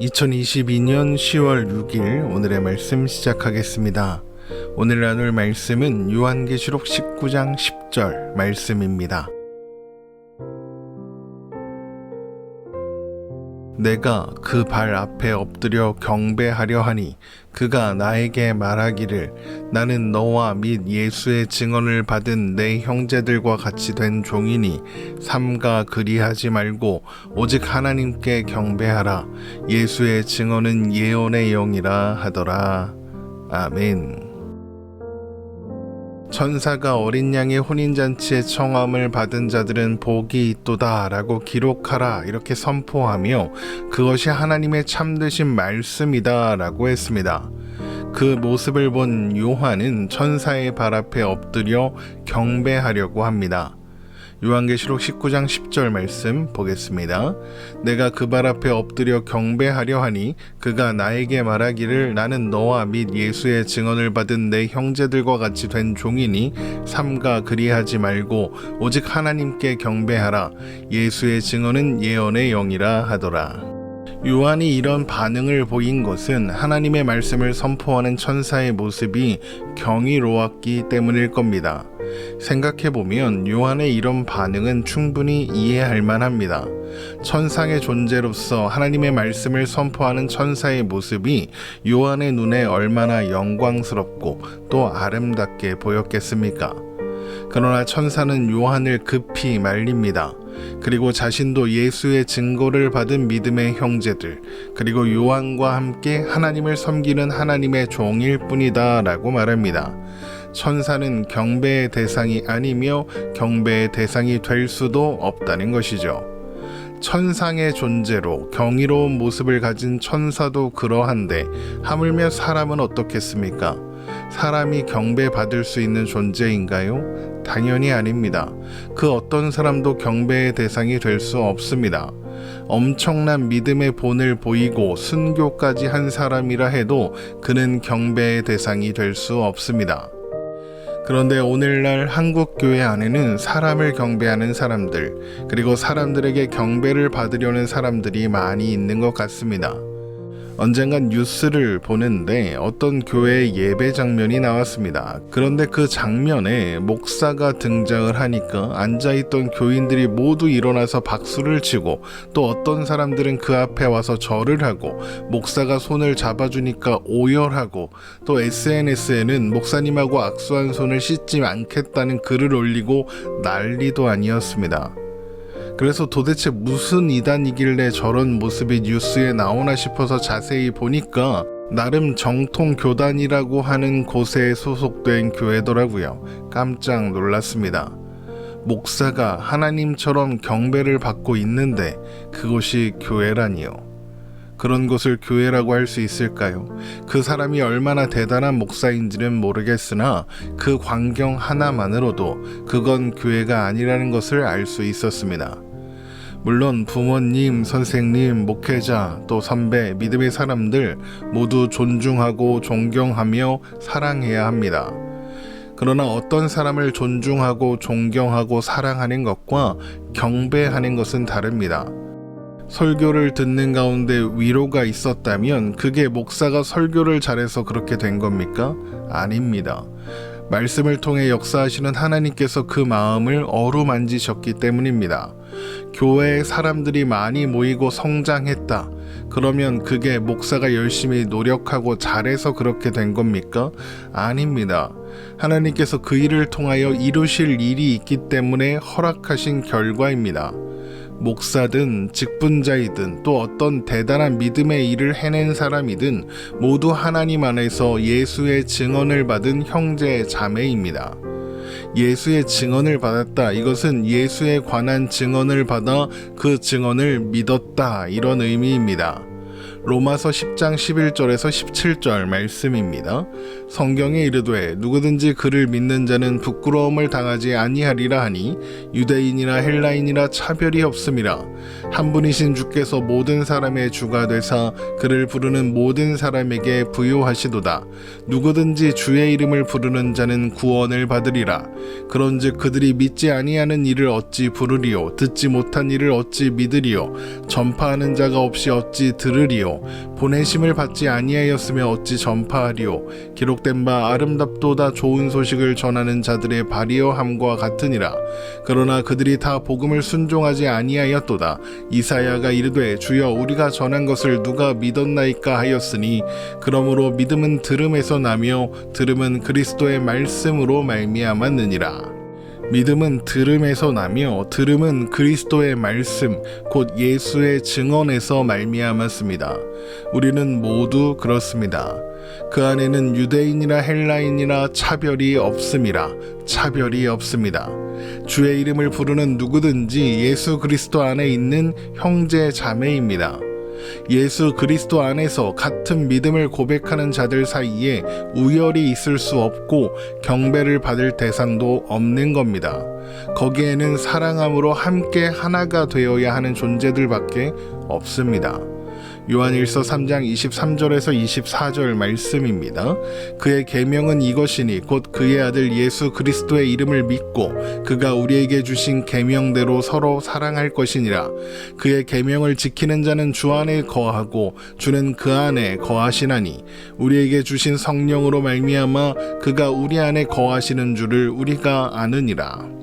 2022년 10월 6일 오늘의 말씀 시작하겠습니다. 오늘 나눌 말씀은 요한계시록 19장 10절 말씀입니다. 내가 그 발 앞에 엎드려 경배하려 하니 그가 나에게 말하기를 나는 너와 및 예수의 증언을 받은 내 형제들과 같이 된 종이니 삼가 그리하지 말고 오직 하나님께 경배하라. 예수의 증언은 예언의 영이라 하더라. 아멘. 천사가 어린 양의 혼인잔치의 청함을 받은 자들은 복이 있도다 라고 기록하라 이렇게 선포하며 그것이 하나님의 참되신 말씀이다 라고 했습니다. 그 모습을 본 요한은 천사의 발 앞에 엎드려 경배하려고 합니다. 요한계시록 19장 10절 말씀 보겠습니다. 내가 그 발 앞에 엎드려 경배하려 하니 그가 나에게 말하기를 나는 너와 및 예수의 증언을 받은 내 형제들과 같이 된 종이니 삼가 그리하지 말고 오직 하나님께 경배하라. 예수의 증언은 예언의 영이라 하더라. 요한이 이런 반응을 보인 것은 하나님의 말씀을 선포하는 천사의 모습이 경이로웠기 때문일 겁니다. 생각해보면 요한의 이런 반응은 충분히 이해할 만합니다. 천상의 존재로서 하나님의 말씀을 선포하는 천사의 모습이 요한의 눈에 얼마나 영광스럽고 또 아름답게 보였겠습니까? 그러나 천사는 요한을 급히 말립니다. 그리고 자신도 예수의 증거를 받은 믿음의 형제들, 그리고 요한과 함께 하나님을 섬기는 하나님의 종일 뿐이다 라고 말합니다. 천사는 경배의 대상이 아니며 경배의 대상이 될 수도 없다는 것이죠. 천상의 존재로 경이로운 모습을 가진 천사도 그러한데 하물며 사람은 어떻겠습니까? 사람이 경배받을 수 있는 존재인가요? 당연히 아닙니다. 그 어떤 사람도 경배의 대상이 될 수 없습니다. 엄청난 믿음의 본을 보이고 순교까지 한 사람이라 해도 그는 경배의 대상이 될 수 없습니다. 그런데 오늘날 한국교회 안에는 사람을 경배하는 사람들, 그리고 사람들에게 경배를 받으려는 사람들이 많이 있는 것 같습니다. 언젠간 뉴스를 보는데 어떤 교회의 예배 장면이 나왔습니다. 그런데 그 장면에 목사가 등장을 하니까 앉아있던 교인들이 모두 일어나서 박수를 치고 또 어떤 사람들은 그 앞에 와서 절을 하고 목사가 손을 잡아주니까 오열하고 또 SNS에는 목사님하고 악수한 손을 씻지 않겠다는 글을 올리고 난리도 아니었습니다. 그래서 도대체 무슨 이단이길래 저런 모습이 뉴스에 나오나 싶어서 자세히 보니까 나름 정통 교단이라고 하는 곳에 소속된 교회더라고요. 깜짝 놀랐습니다. 목사가 하나님처럼 경배를 받고 있는데 그곳이 교회라니요. 그런 곳을 교회라고 할 수 있을까요? 그 사람이 얼마나 대단한 목사인지는 모르겠으나 그 광경 하나만으로도 그건 교회가 아니라는 것을 알 수 있었습니다. 물론 부모님, 선생님, 목회자, 또 선배, 믿음의 사람들 모두 존중하고 존경하며 사랑해야 합니다. 그러나 어떤 사람을 존중하고 존경하고 사랑하는 것과 경배하는 것은 다릅니다. 설교를 듣는 가운데 위로가 있었다면 그게 목사가 설교를 잘해서 그렇게 된 겁니까? 아닙니다. 말씀을 통해 역사하시는 하나님께서 그 마음을 어루만지셨기 때문입니다. 교회에 사람들이 많이 모이고 성장했다. 그러면 그게 목사가 열심히 노력하고 잘해서 그렇게 된 겁니까? 아닙니다. 하나님께서 그 일을 통하여 이루실 일이 있기 때문에 허락하신 결과입니다. 목사든 직분자이든 또 어떤 대단한 믿음의 일을 해낸 사람이든 모두 하나님 안에서 예수의 증언을 받은 형제 자매입니다. 예수의 증언을 받았다. 이것은 예수에 관한 증언을 받아 그 증언을 믿었다. 이런 의미입니다. 로마서 10장 11절에서 17절 말씀입니다. 성경에 이르되 누구든지 그를 믿는 자는 부끄러움을 당하지 아니하리라 하니 유대인이나 헬라인이라 차별이 없음이라. 한 분이신 주께서 모든 사람의 주가 되사 그를 부르는 모든 사람에게 부요하시도다. 누구든지 주의 이름을 부르는 자는 구원을 받으리라. 그런즉 그들이 믿지 아니하는 이를 어찌 부르리요? 듣지 못한 이를 어찌 믿으리요? 전파하는 자가 없이 어찌 들으리요? 전파하리요 보내심을 받지 아니하였으며 어찌 전파하리요 기록된 바 아름답도다 좋은 소식을 전하는 자들의 발이어함과 같으니라. 그러나 그들이 다 복음을 순종하지 아니하였도다. 이사야가 이르되 주여 우리가 전한 것을 누가 믿었나이까 하였으니 그러므로 믿음은 들음에서 나며 들음은 그리스도의 말씀으로 말미암았느니라. 믿음은 들음에서 나며 들음은 그리스도의 말씀 곧 예수의 증언에서 말미암았습니다. 우리는 모두 그렇습니다. 그 안에는 유대인이나 헬라인이나 차별이 없음이라. 차별이 없습니다. 주의 이름을 부르는 누구든지 예수 그리스도 안에 있는 형제 자매입니다. 예수 그리스도 안에서 같은 믿음을 고백하는 자들 사이에 우열이 있을 수 없고 경배를 받을 대상도 없는 겁니다. 거기에는 사랑함으로 함께 하나가 되어야 하는 존재들밖에 없습니다. 요한일서 3장 23절에서 24절 말씀입니다. 그의 계명은 이것이니 곧 그의 아들 예수 그리스도의 이름을 믿고 그가 우리에게 주신 계명대로 서로 사랑할 것이니라. 그의 계명을 지키는 자는 주 안에 거하고 주는 그 안에 거하시나니 우리에게 주신 성령으로 말미암아 그가 우리 안에 거하시는 줄을 우리가 아느니라.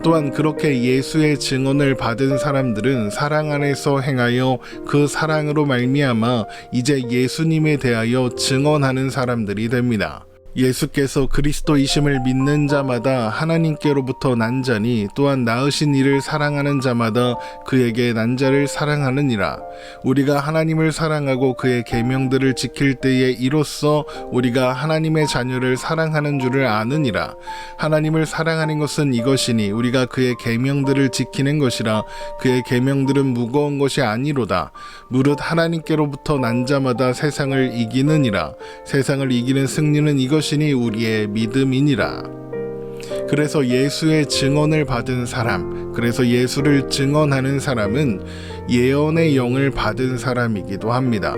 또한 그렇게 예수의 증언을 받은 사람들은 사랑 안에서 행하여 그 사랑으로 말미암아 이제 예수님에 대하여 증언하는 사람들이 됩니다. 예수께서 그리스도이심을 믿는 자마다 하나님께로부터 난 자니 또한 낳으신 이를 사랑하는 자마다 그에게 난 자를 사랑하느니라. 우리가 하나님을 사랑하고 그의 계명들을 지킬 때에 이로써 우리가 하나님의 자녀를 사랑하는 줄을 아느니라. 하나님을 사랑하는 것은 이것이니 우리가 그의 계명들을 지키는 것이라. 그의 계명들은 무거운 것이 아니로다. 무릇 하나님께로부터 난 자마다 세상을 이기느니라. 세상을 이기는 승리는 이것이니 우리의 믿음이니라. 그래서 예수의 증언을 받은 사람, 그래서 예수를 증언하는 사람은 예언의 영을 받은 사람이기도 합니다.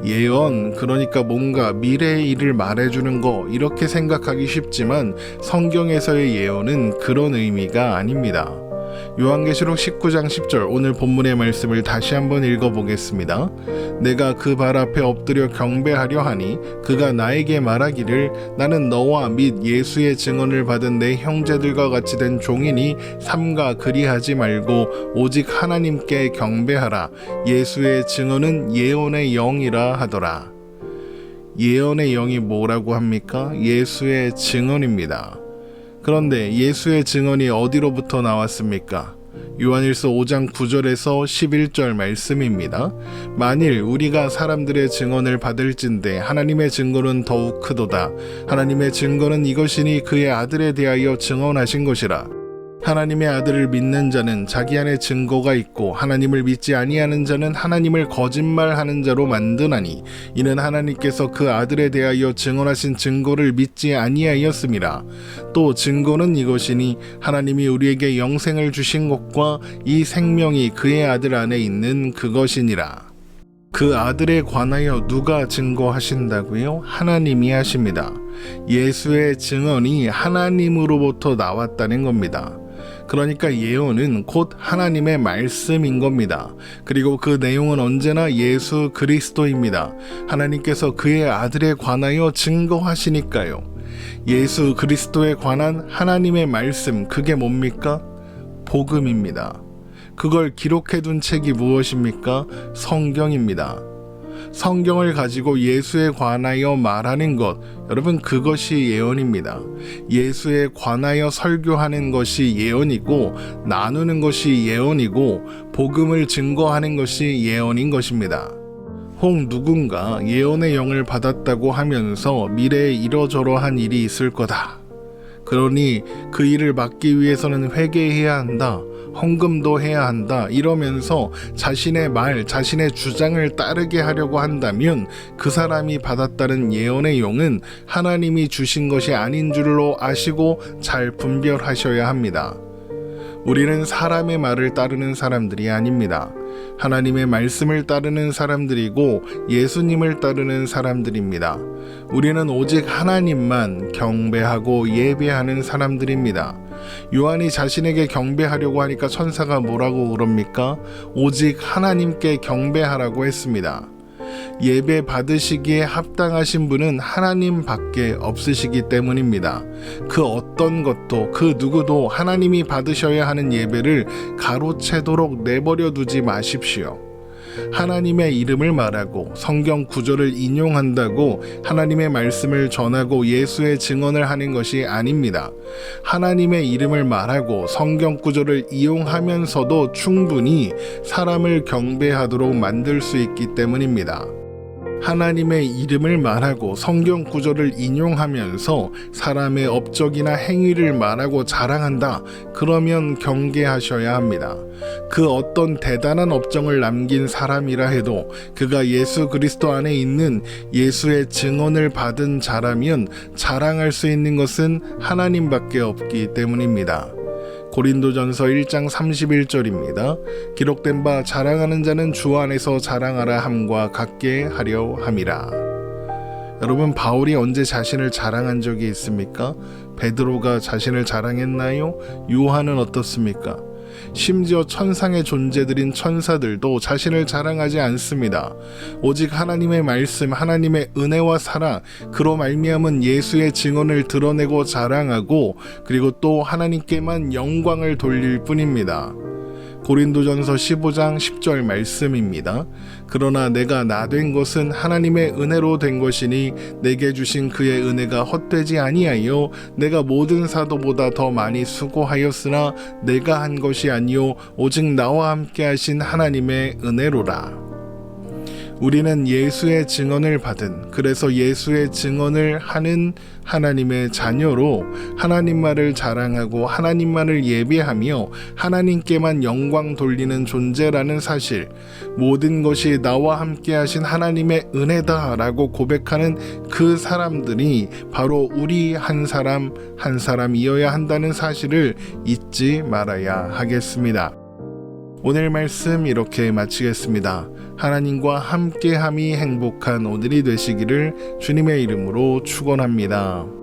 예언, 그러니까 뭔가 미래의 일을 말해주는 거, 이렇게 생각하기 쉽지만 성경에서의 예언은 그런 의미가 아닙니다. 요한계시록 19장 10절 오늘 본문의 말씀을 다시 한번 읽어보겠습니다. 내가 그 발 앞에 엎드려 경배하려 하니 그가 나에게 말하기를 나는 너와 및 예수의 증언을 받은 내 형제들과 같이 된 종이니 삼가 그리하지 말고 오직 하나님께 경배하라. 예수의 증언은 예언의 영이라 하더라. 예언의 영이 뭐라고 합니까? 예수의 증언입니다. 그런데 예수의 증언이 어디로부터 나왔습니까? 요한일서 5장 9절에서 11절 말씀입니다. 만일 우리가 사람들의 증언을 받을진대 하나님의 증거는 더욱 크도다. 하나님의 증거는 이것이니 그의 아들에 대하여 증언하신 것이라. 하나님의 아들을 믿는 자는 자기 안에 증거가 있고 하나님을 믿지 아니하는 자는 하나님을 거짓말하는 자로 만드나니 이는 하나님께서 그 아들에 대하여 증언하신 증거를 믿지 아니하였음이라. 또 증거는 이것이니 하나님이 우리에게 영생을 주신 것과 이 생명이 그의 아들 안에 있는 그것이니라. 그 아들에 관하여 누가 증거하신다고요? 하나님이 하십니다. 예수의 증언이 하나님으로부터 나왔다는 겁니다. 그러니까 예언은 곧 하나님의 말씀인 겁니다. 그리고 그 내용은 언제나 예수 그리스도입니다. 하나님께서 그의 아들에 관하여 증거하시니까요. 예수 그리스도에 관한 하나님의 말씀, 그게 뭡니까? 복음입니다. 그걸 기록해둔 책이 무엇입니까? 성경입니다. 성경을 가지고 예수에 관하여 말하는 것, 여러분 그것이 예언입니다. 예수에 관하여 설교하는 것이 예언이고 나누는 것이 예언이고 복음을 증거하는 것이 예언인 것입니다. 혹 누군가 예언의 영을 받았다고 하면서 미래에 이러저러한 일이 있을 거다. 그러니 그 일을 막기 위해서는 회개해야 한다. 헌금도 해야 한다. 이러면서 자신의 말, 자신의 주장을 따르게 하려고 한다면 그 사람이 받았다는 예언의 용은 하나님이 주신 것이 아닌 줄로 아시고 잘 분별하셔야 합니다. 우리는 사람의 말을 따르는 사람들이 아닙니다. 하나님의 말씀을 따르는 사람들이고 예수님을 따르는 사람들입니다. 우리는 오직 하나님만 경배하고 예배하는 사람들입니다. 요한이 자신에게 경배하려고 하니까 천사가 뭐라고 그럽니까? 오직 하나님께 경배하라고 했습니다. 예배 받으시기에 합당하신 분은 하나님밖에 없으시기 때문입니다. 그 어떤 것도 그 누구도 하나님이 받으셔야 하는 예배를 가로채도록 내버려 두지 마십시오. 하나님의 이름을 말하고 성경 구절을 인용한다고 하나님의 말씀을 전하고 예수의 증언을 하는 것이 아닙니다. 하나님의 이름을 말하고 성경 구절을 이용하면서도 충분히 사람을 경배하도록 만들 수 있기 때문입니다. 하나님의 이름을 말하고 성경 구절을 인용하면서 사람의 업적이나 행위를 말하고 자랑한다. 그러면 경계하셔야 합니다. 그 어떤 대단한 업적을 남긴 사람이라 해도 그가 예수 그리스도 안에 있는 예수의 증언을 받은 자라면 자랑할 수 있는 것은 하나님밖에 없기 때문입니다. 고린도전서 1장 31절입니다. 기록된 바 자랑하는 자는 주 안에서 자랑하라 함과 같게 하려 함이라. 여러분, 바울이 언제 자신을 자랑한 적이 있습니까? 베드로가 자신을 자랑했나요? 요한은 어떻습니까? 심지어 천상의 존재들인 천사들도 자신을 자랑하지 않습니다. 오직 하나님의 말씀, 하나님의 은혜와 사랑, 그로 말미암은 예수의 증언을 드러내고 자랑하고 그리고 또 하나님께만 영광을 돌릴 뿐입니다. 고린도전서 15장 10절 말씀입니다. 그러나 내가 나 된 것은 하나님의 은혜로 된 것이니 내게 주신 그의 은혜가 헛되지 아니하여 내가 모든 사도보다 더 많이 수고하였으나 내가 한 것이 아니요 오직 나와 함께 하신 하나님의 은혜로라. 우리는 예수의 증언을 받은, 그래서 예수의 증언을 하는 하나님의 자녀로 하나님만을 자랑하고 하나님만을 예배하며 하나님께만 영광 돌리는 존재라는 사실, 모든 것이 나와 함께 하신 하나님의 은혜다라고 고백하는 그 사람들이 바로 우리 한 사람 한 사람이어야 한다는 사실을 잊지 말아야 하겠습니다. 오늘 말씀 이렇게 마치겠습니다. 하나님과 함께함이 행복한 오늘이 되시기를 주님의 이름으로 축원합니다.